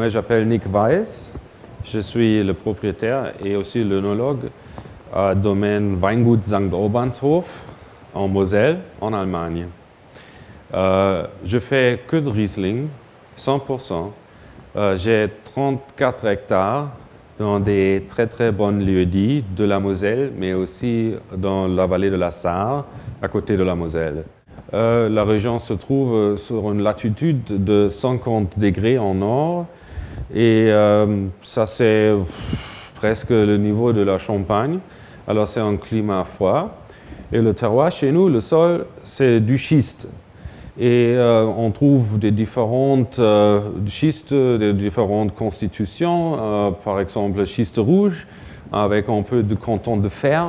Moi, j'appelle Nick Weiss. Je suis le propriétaire et aussi l'œnologue à domaine Weingut St. Urbanshof en Moselle, en Allemagne. Je fais que de Riesling, 100%. J'ai 34 hectares dans des très très bonnes lieux-dits de la Moselle, mais aussi dans la vallée de la Sarre, à côté de la Moselle. La région se trouve sur une latitude de 50 degrés en nord et ça c'est presque le niveau de la Champagne. Alors c'est un climat froid et le terroir chez nous, le sol, c'est du schiste. Et on trouve des différentes schistes, des différentes constitutions, par exemple le schiste rouge avec un peu de canton de fer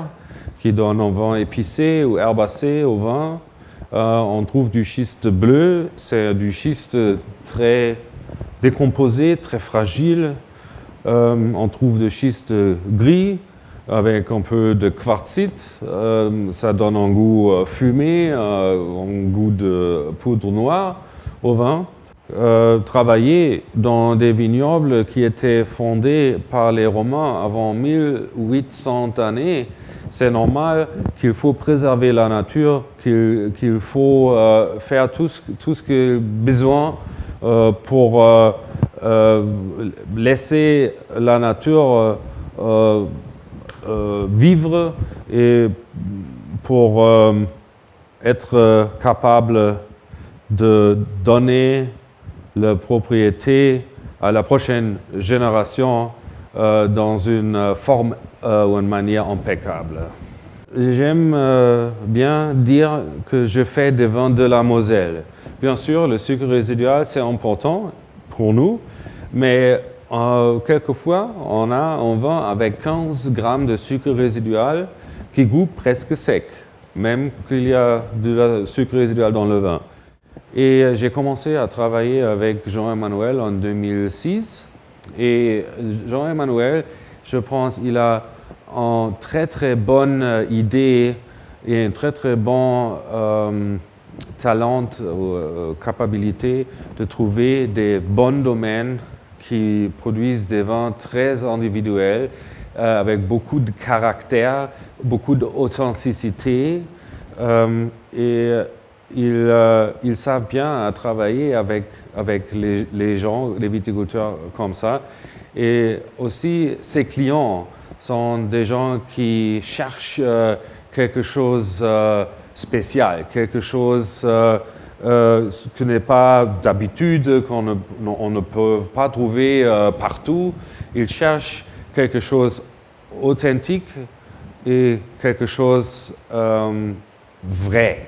qui donne un vin épicé ou herbacé au vin. On trouve du schiste bleu, c'est du schiste très décomposé, très fragile. On trouve du schiste gris avec un peu de quartzite. Ça donne un goût fumé, un goût de poudre noire au vin. Travailler dans des vignobles qui étaient fondés par les Romains avant 1800 années, c'est normal qu'il faut préserver la nature, qu'il faut faire tout ce qu'il y a besoin pour laisser la nature vivre et pour être capable de donner la propriété à la prochaine génération dans une forme ou une manière impeccable. J'aime bien dire que je fais des vins de la Moselle. Bien sûr, le sucre résidual, c'est important pour nous, mais quelquefois, on a un vin avec 15 grammes de sucre résidual qui goûte presque sec, même qu'il y a du sucre résidual dans le vin. Et j'ai commencé à travailler avec Jean-Emmanuel en 2006. Et Jean-Emmanuel, je pense, il a une très très bonne idée et un très très bon talent ou capacité de trouver des bons domaines qui produisent des vins très individuels avec beaucoup de caractère, beaucoup d'authenticité et ils savent bien travailler avec les gens, les viticulteurs comme ça. Et aussi, ses clients sont des gens qui cherchent quelque chose spécial, quelque chose qui n'est pas d'habitude, qu'on ne peut pas trouver partout. Ils cherchent quelque chose authentique et quelque chose vrai.